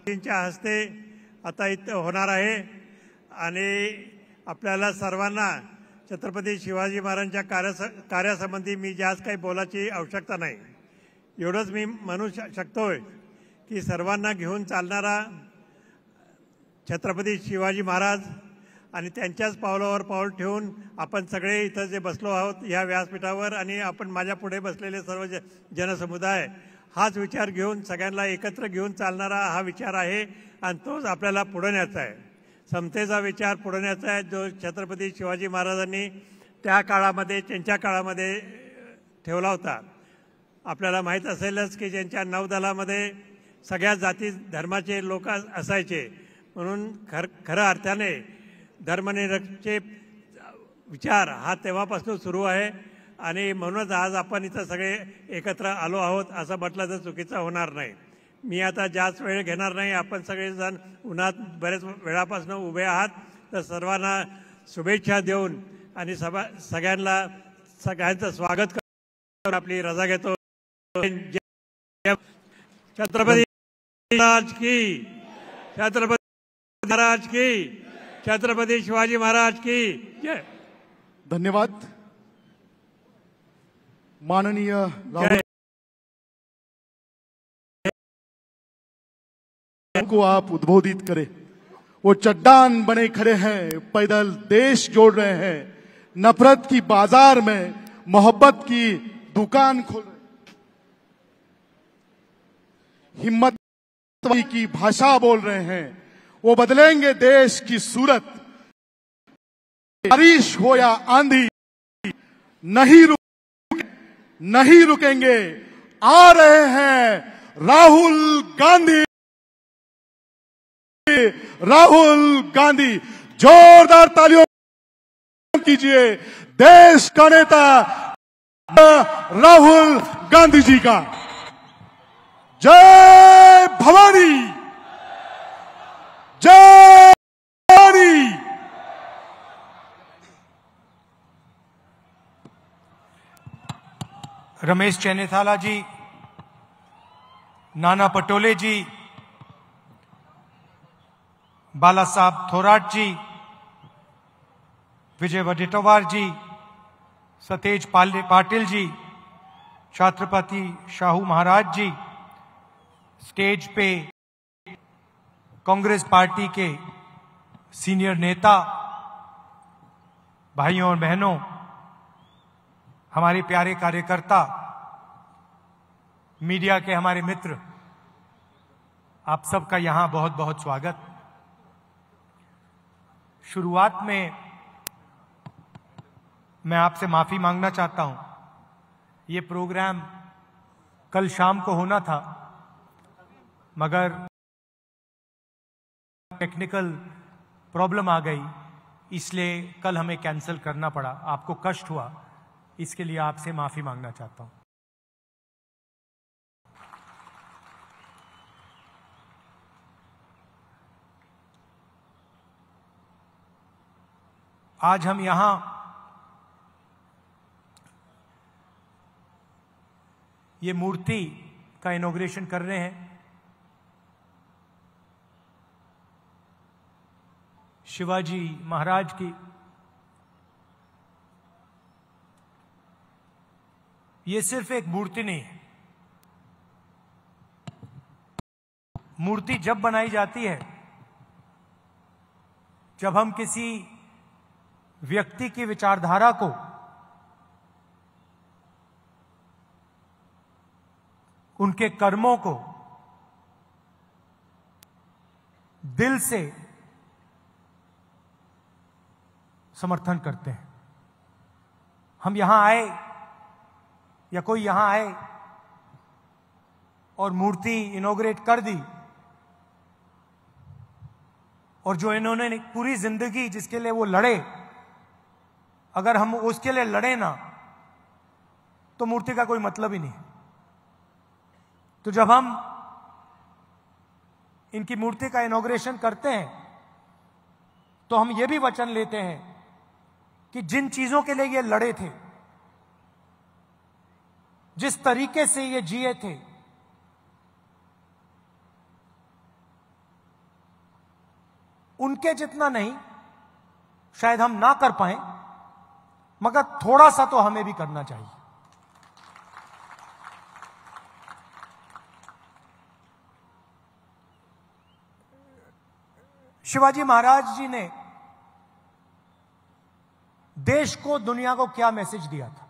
त्यांच्या हस्ते आता इथं होणार आहे आणि आपल्याला सर्वांना छत्रपती शिवाजी महाराजांच्या कार्यासंबंधी मी जास्त काही बोलायची आवश्यकता नाही. एवढंच मी म्हणू शकतोय की सर्वांना घेऊन चालणारा छत्रपती शिवाजी महाराज आणि त्यांच्याच पावलावर पाऊल ठेवून आपण सगळे इथं जे बसलो आहोत या व्यासपीठावर आणि आपण माझ्या पुढे बसलेले सर्व जनसमुदाय हाच विचार घेऊन सगळ्यांना एकत्र घेऊन चालणारा हा विचार आहे आणि तोच आपल्याला पुढे न्यायचा आहे. समतेचा विचार पुढे न्यायचा आहे जो छत्रपती शिवाजी महाराजांनी त्या काळामध्ये त्यांच्या काळामध्ये ठेवला होता. आपल्याला माहीत असेलच की ज्यांच्या नौदलामध्ये सगळ्या जाती धर्माचे लोक असायचे म्हणून खऱ्या अर्थाने धर्मनिरपेक्षचे विचार हा तेव्हापासून सुरू आहे आणि म्हणूनच आज आपण इथं सगळे एकत्र आलो आहोत असं म्हटलं तर चुकीचं होणार नाही. मी आता जास्त वेळ घेणार नाही. आपण सगळेजण उन्हात बरेच वेळापासून उभे आहात तर सर्वांना शुभेच्छा देऊन आणि सगळ्यांचं स्वागत करून आपली रजा घेतो. छत्रपती महाराज की, छत्रपती महाराज की, छत्रपती शिवाजी महाराज की जय. धन्यवाद. माननीय राहुल को आप उद्बोधित करें. वो चट्टान बने खड़े हैं, पैदल देश जोड़ रहे हैं, नफरत की बाजार में मोहब्बत की दुकान खोल रहे हैं, हिम्मत की भाषा बोल रहे हैं. वो बदलेंगे देश की सूरत. बारिश हो या आंधी नहीं रुकेंगे. आ रहे हैं राहुल गांधी. राहुल गांधी, जोरदार तालियों कीजिए देश का नेता राहुल गांधी जी का. जय भवानी, जय भवानी. रमेश चेन्नीथाला जी, नाना पटोले जी, बाला साहब थोराट जी, विजय वडेट्टीवार जी, सतेज पाटिल जी, छत्रपति शाहू महाराज जी, स्टेज पे कांग्रेस पार्टी के सीनियर नेता, भाइयों और बहनों, हमारे प्यारे कार्यकर्ता, मीडिया के हमारे मित्र, आप सबका यहां बहुत बहुत स्वागत. शुरुआत में मैं आपसे माफी मांगना चाहता हूं. ये प्रोग्राम कल शाम को होना था मगर टेक्निकल प्रॉब्लम आ गई इसलिए कल हमें कैंसिल करना पड़ा. आपको कष्ट हुआ, इसके लिए आपसे माफी मांगना चाहता हूं. आज हम यहां ये मूर्ति का इनॉग्रेशन कर रहे हैं. शिवाजी महाराज की. ये सिर्फ एक मूर्ति नहीं है. मूर्ति जब बनाई जाती है जब हम किसी व्यक्ति की विचारधारा को उनके कर्मों को दिल से समर्थन करते हैं. हम यहां आए या कोई यहां आए और मूर्ति इनॉग्रेट कर दी और जो इन्होंने पूरी जिंदगी जिसके लिए वो लड़े, अगर हम उसके लिए लड़े ना तो मूर्ति का कोई मतलब ही नहीं. तो जब हम इनकी मूर्ति का इनॉग्रेशन करते हैं तो हम ये भी वचन लेते हैं कि जिन चीजों के लिए ये लड़े थे, जिस तरीके से ये जिए थे, उनके जितना नहीं, शायद हम ना कर पाए, मगर थोड़ा सा तो हमें भी करना चाहिए। शिवाजी महाराज जी ने देश को, दुनिया को क्या मैसेज दिया था?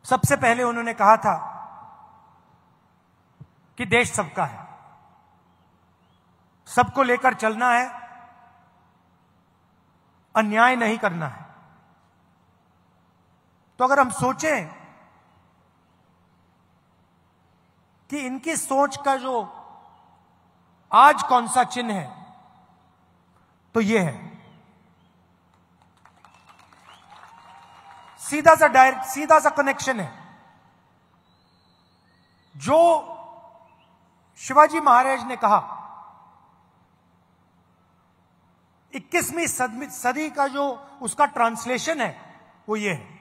सबसे पहले उन्होंने कहा था कि देश सबका है, सबको लेकर चलना है, अन्याय नहीं करना है। तो अगर हम सोचें कि इनकी सोच का जो आज कौन सा चिन्ह है, तो यह है, सीधा सा कनेक्शन है। जो शिवाजी महाराज ने कहा, 21वीं सदी का जो उसका ट्रांसलेशन है वो ये है।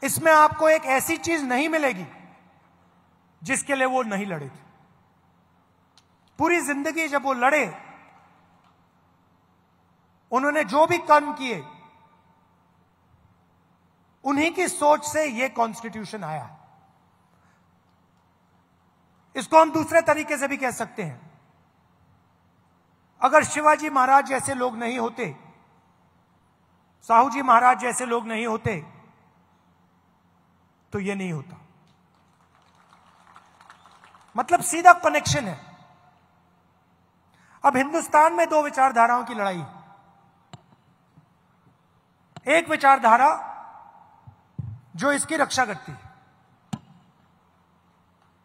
इसमें आपको एक ऐसी चीज नहीं मिलेगी जिसके लिए वो नहीं लड़े थे। पूरी जिंदगी जब वो लड़े, उन्होंने जो भी कर्म किए, उन्हीं की सोच से ये कॉन्स्टिट्यूशन आया है। इसको हम दूसरे तरीके से भी कह सकते हैं, अगर शिवाजी महाराज जैसे लोग नहीं होते, साहू जी महाराज जैसे लोग नहीं होते, तो ये नहीं होता। मतलब सीधा कनेक्शन है। अब हिंदुस्तान में दो विचारधाराओं की लड़ाई है। एक विचारधारा जो इसकी रक्षा करती है,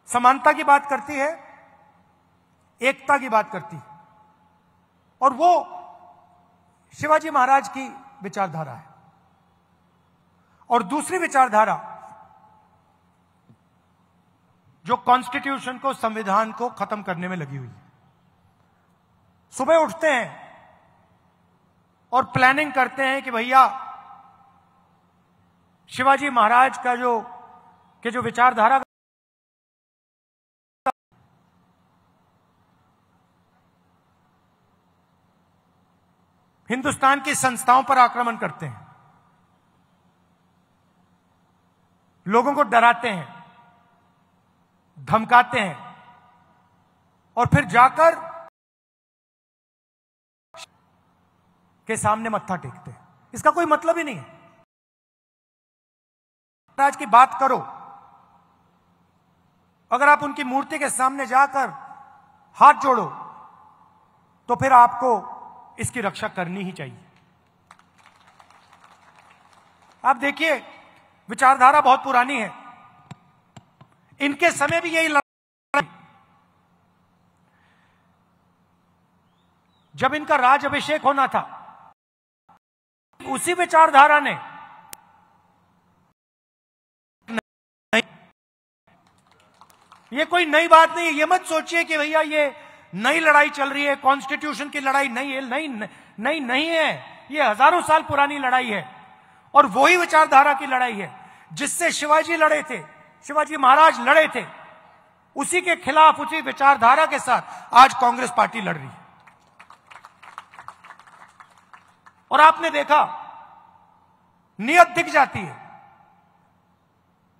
समानता की बात करती है, एकता की बात करती है, और वो शिवाजी महाराज की विचारधारा है। और दूसरी विचारधारा जो कॉन्स्टिट्यूशन को, संविधान को खत्म करने में लगी हुई है। सुबह उठते हैं और प्लानिंग करते हैं कि भैया शिवाजी महाराज का जो विचारधारा, हिंदुस्तान की संस्थाओं पर आक्रमण करते हैं, लोगों को डराते हैं, धमकाते हैं, और फिर जाकर के सामने मत्था टेकते हैं। इसका कोई मतलब ही नहीं है। महाराज की बात करो, अगर आप उनकी मूर्ति के सामने जाकर हाथ जोड़ो, तो फिर आपको इसकी रक्षा करनी ही चाहिए। आप देखिए, विचारधारा बहुत पुरानी है। इनके समय भी यही लड़ाई, जब इनका राज अभिषेक होना था, उसी विचारधारा ने ये कोई नई बात नहीं है। ये मत सोचिए कि भैया ये नई लड़ाई चल रही है, कॉन्स्टिट्यूशन की लड़ाई नहीं है। नहीं है, ये हजारों साल पुरानी लड़ाई है, और वही विचारधारा की लड़ाई है जिससे शिवाजी लड़े थे, शिवाजी महाराज लड़े थे। उसी के खिलाफ, उसी विचारधारा के साथ आज कांग्रेस पार्टी लड़ रही है। और आपने देखा, नियत दिख जाती है,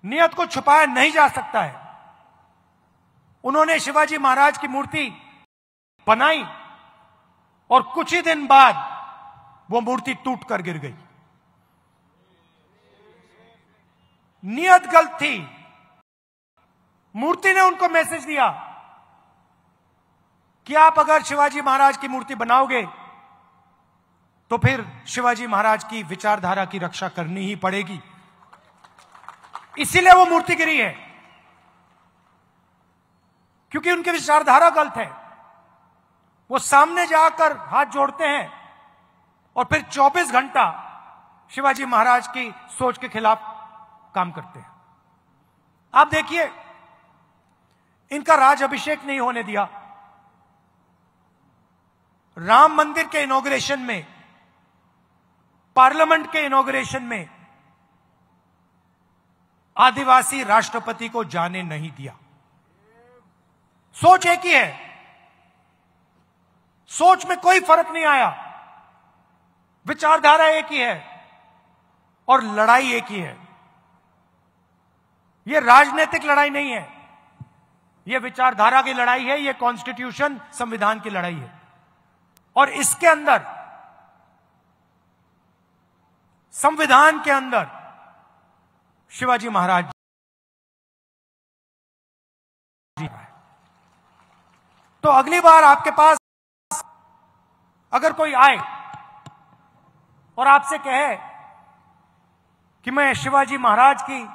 नियत को छुपाया नहीं जा सकता है। उन्होंने शिवाजी महाराज की मूर्ति बनाई और कुछ ही दिन बाद वो मूर्ति टूट कर गिर गई। नियत गलत थी। मूर्ति ने उनको मैसेज दिया कि आप अगर शिवाजी महाराज की मूर्ति बनाओगे तो फिर शिवाजी महाराज की विचारधारा की रक्षा करनी ही पड़ेगी। इसीलिए वो मूर्ति गिरी है, क्योंकि उनकी विचारधारा गलत है। वो सामने जाकर हाथ जोड़ते हैं और फिर 24 घंटा शिवाजी महाराज की सोच के खिलाफ काम करते हैं। आप देखिए, इनका राज अभिषेक नहीं होने दिया। राम मंदिर के इनॉग्रेशन में, पार्लियामेंट के इनॉग्रेशन में आदिवासी राष्ट्रपति को जाने नहीं दिया। सोच एक ही है, सोच में कोई फर्क नहीं आया, विचारधारा एक ही है और लड़ाई एक ही है। यह राजनीतिक लड़ाई नहीं है, यह विचारधारा की लड़ाई है, यह कॉन्स्टिट्यूशन संविधान की लड़ाई है। और इसके अंदर, संविधान के अंदर शिवाजी महाराज जी। तो अगली बार आपके पास अगर कोई आए और आपसे कहे कि मैं शिवाजी महाराज की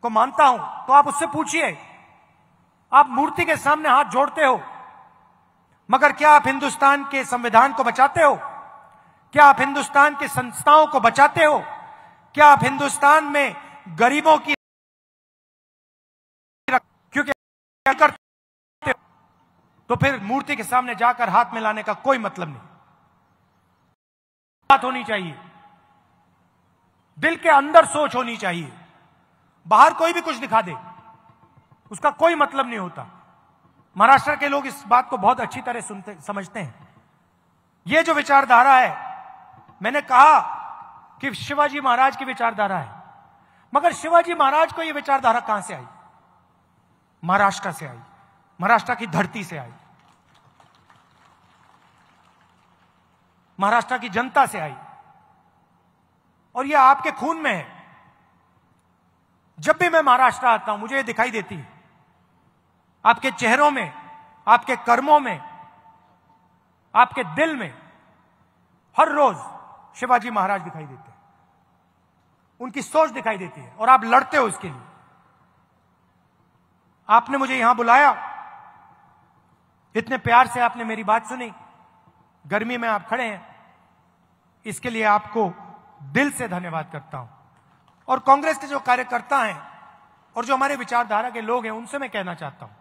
को मानता हूं, तो आप उससे पूछिए, आप मूर्ति के सामने हाथ जोड़ते हो, मगर क्या आप हिंदुस्तान के संविधान को बचाते हो? क्या आप हिंदुस्तान की संस्थाओं को बचाते हो? क्या आप हिंदुस्तान में गरीबों की क्योंकि करते हो, तो फिर मूर्ति के सामने जाकर हाथ मिलाने का कोई मतलब नहीं। बात होनी चाहिए, दिल के अंदर सोच होनी चाहिए। बाहर कोई भी कुछ दिखा दे, उसका कोई मतलब नहीं होता। महाराष्ट्र के लोग इस बात को बहुत अच्छी तरह समझते हैं। यह जो विचारधारा है, मैंने कहा कि शिवाजी महाराज की विचारधारा है, मगर शिवाजी महाराज को यह विचारधारा कहां से आई? महाराष्ट्र से आई, महाराष्ट्र की धरती से आई, महाराष्ट्र की जनता से आई, और यह आपके खून में है। जब भी मैं महाराष्ट्र आता हूं, मुझे यह दिखाई देती है, आपके चेहरों में, आपके कर्मों में, आपके दिल में हर रोज शिवाजी महाराज दिखाई देते हैं, उनकी सोच दिखाई देती है, और आप लड़ते हो इसके लिए। आपने मुझे यहां बुलाया, इतने प्यार से आपने मेरी बात सुनी, गर्मी में आप खड़े हैं, इसके लिए आपको दिल से धन्यवाद करता हूं। और कांग्रेस के जो कार्यकर्ता हैं और जो हमारे विचारधारा के लोग हैं, उनसे मैं कहना चाहता हूं,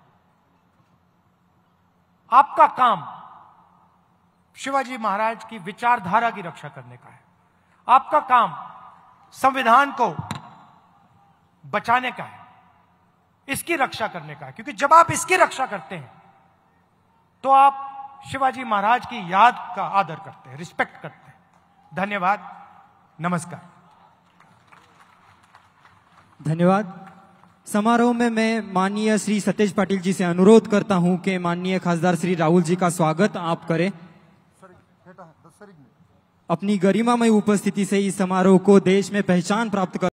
आपका काम शिवाजी महाराज की विचारधारा की रक्षा करने का है। आपका काम संविधान को बचाने का है, इसकी रक्षा करने का है, क्योंकि जब आप इसकी रक्षा करते हैं तो आप शिवाजी महाराज की याद का आदर करते हैं, रिस्पेक्ट करते हैं। धन्यवाद, नमस्कार। धन्यवाद। समारोह में मैं माननीय श्री सतेज पाटिल जी से अनुरोध करता हूं कि माननीय खासदार श्री राहुल जी का स्वागत आप करें। अपनी गरिमामय उपस्थिति से इस समारोह को देश में पहचान प्राप्त कर